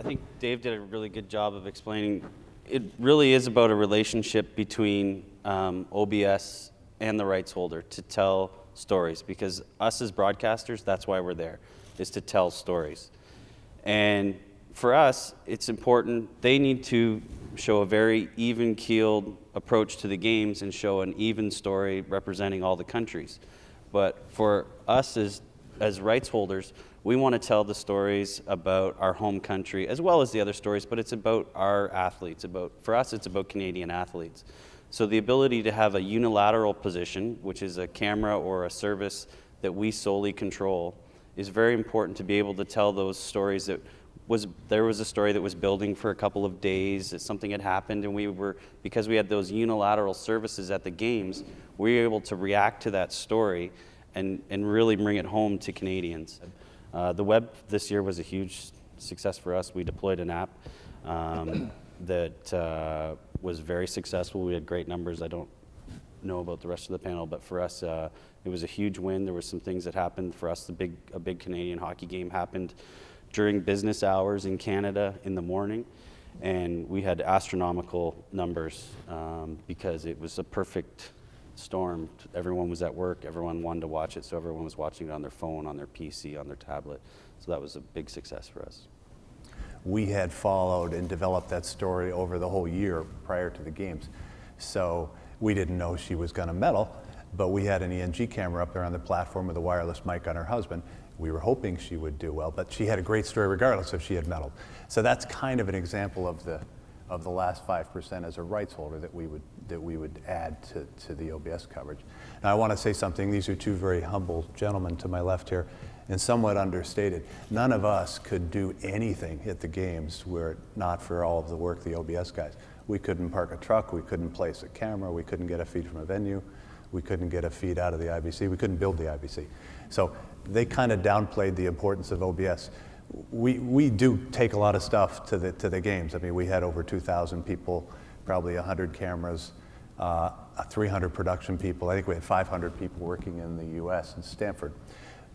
think Dave did a really good job of explaining. It really is about a relationship between OBS and the rights holder to tell stories, because us as broadcasters, that's why we're there, is to tell stories. And for us, it's important, they need to show a very even-keeled approach to the games and show an even story representing all the countries. But for us as rights holders, we want to tell the stories about our home country as well as the other stories, but it's about our athletes. For us, it's about Canadian athletes. So the ability to have a unilateral position, which is a camera or a service that we solely control, is very important to be able to tell those stories. There was a story that was building for a couple of days, that something had happened, and because we had those unilateral services at the games, we were able to react to that story and really bring it home to Canadians. The web this year was a huge success for us. We deployed an app that was very successful. We had great numbers. I don't know about the rest of the panel, but for us, it was a huge win. There were some things that happened for us. A big Canadian hockey game happened during business hours in Canada in the morning, and we had astronomical numbers because it was a perfect storm. Everyone was at work, everyone wanted to watch it, so everyone was watching it on their phone, on their PC, on their tablet. So that was a big success for us. We had followed and developed that story over the whole year prior to the games. So we didn't know she was going to medal, but we had an ENG camera up there on the platform with a wireless mic on her husband. We were hoping she would do well, but she had a great story regardless if she had medaled. So that's kind of an example of the last 5% as a rights holder that we would add to the OBS coverage. Now I want to say something. These are two very humble gentlemen to my left here, and somewhat understated. None of us could do anything at the games were it not for all of the work the OBS guys. We couldn't park a truck, we couldn't place a camera, we couldn't get a feed from a venue, we couldn't get a feed out of the IBC, we couldn't build the IBC. So they kind of downplayed the importance of OBS. We do take a lot of stuff to the games. I mean, we had over 2,000 people, probably 100 cameras, 300 production people. I think we had 500 people working in the US and Stanford.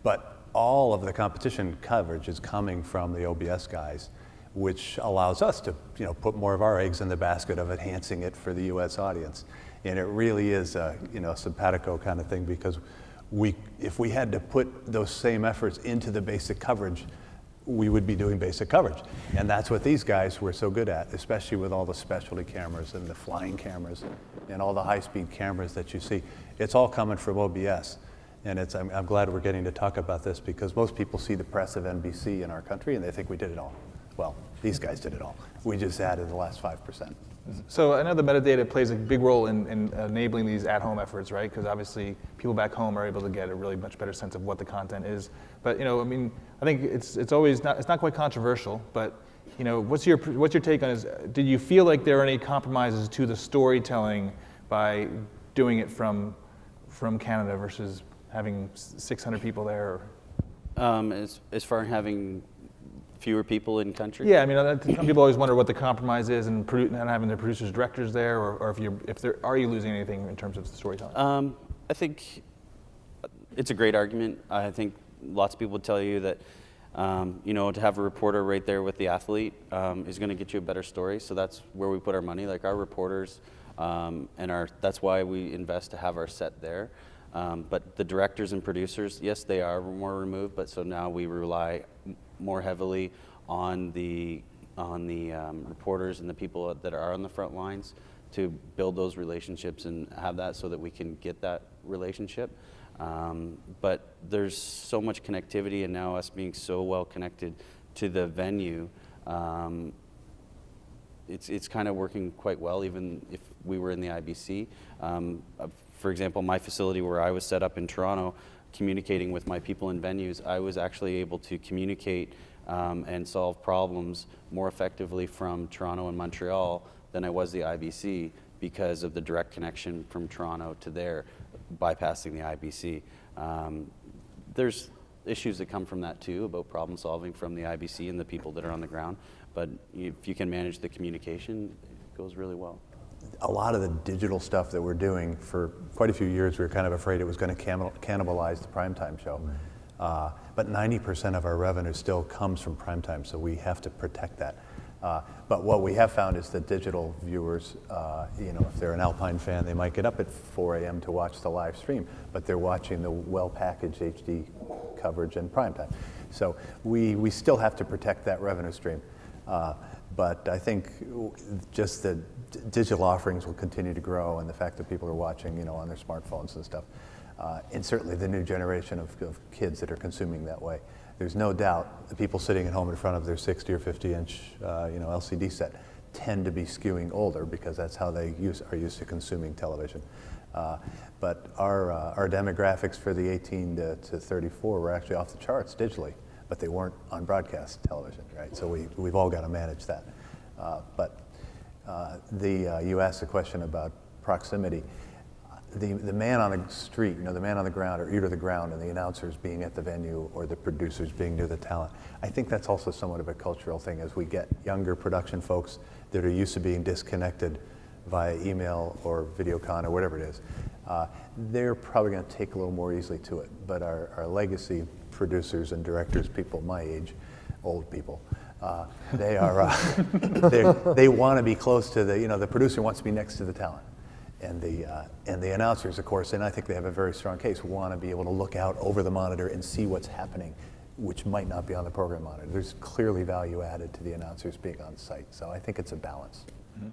But all of the competition coverage is coming from the OBS guys, which allows us to put more of our eggs in the basket of enhancing it for the US audience. And it really is a simpatico kind of thing, because if we had to put those same efforts into the basic coverage, we would be doing basic coverage. And that's what these guys were so good at, especially with all the specialty cameras and the flying cameras and all the high-speed cameras that you see. It's all coming from OBS. And I'm glad we're getting to talk about this, because most people see the press of NBC in our country and they think we did it all. Well, these guys did it all. We just added the last 5%. So I know the metadata plays a big role in enabling these at-home efforts, right? Because obviously people back home are able to get a really much better sense of what the content is. But I mean, I think it's always not quite controversial. But what's your take on is? Did you feel like there are any compromises to the storytelling by doing it from Canada versus having 600 people there? As far as having fewer people in country? Yeah, I mean, some people always wonder what the compromise is, and not having the producers, directors there, or are you losing anything in terms of storytelling? I think it's a great argument. I think lots of people would tell you that to have a reporter right there with the athlete is going to get you a better story. So that's where we put our money. Like our reporters, that's why we invest to have our set there. But the directors and producers, yes, they are more removed, but so now we rely more heavily on the reporters and the people that are on the front lines to build those relationships and have that so that we can get that relationship. But there's so much connectivity, and now us being so well connected to the venue, it's kind of working quite well, even if we were in the IBC. For example, my facility where I was set up in Toronto, communicating with my people in venues, I was actually able to communicate and solve problems more effectively from Toronto and Montreal than I was the IBC, because of the direct connection from Toronto to there, bypassing the IBC. There's issues that come from that too, about problem solving from the IBC and the people that are on the ground, but if you can manage the communication, it goes really well. A lot of the digital stuff that we're doing for quite a few years, we were kind of afraid it was going to cannibalize the primetime show. But 90% of our revenue still comes from primetime, so we have to protect that. But what we have found is that digital viewers, if they're an Alpine fan, they might get up at 4 a.m. to watch the live stream, but they're watching the well-packaged HD coverage in primetime. So we still have to protect that revenue stream. But I think just the digital offerings will continue to grow, and the fact that people are watching, on their smartphones and stuff, and certainly the new generation of kids that are consuming that way. There's no doubt the people sitting at home in front of their 60 or 50-inch, LCD set tend to be skewing older because that's how they are used to consuming television. But our demographics for the 18 to 34 were actually off the charts digitally, but they weren't on broadcast television, right? So we've all got to manage that. You asked the question about proximity. The man on the street, the man on the ground, or ear to the ground, and the announcers being at the venue, or the producers being near the talent. I think that's also somewhat of a cultural thing as we get younger production folks that are used to being disconnected via email or Videocon or whatever it is. They're probably going to take a little more easily to it. But our legacy producers and directors, people my age, old people, they are they want to be close to the producer wants to be next to the talent. And the announcers, of course, and I think they have a very strong case, want to be able to look out over the monitor and see what's happening, which might not be on the program monitor. There's clearly value added to the announcers being on site. So I think it's a balance. Mm-hmm.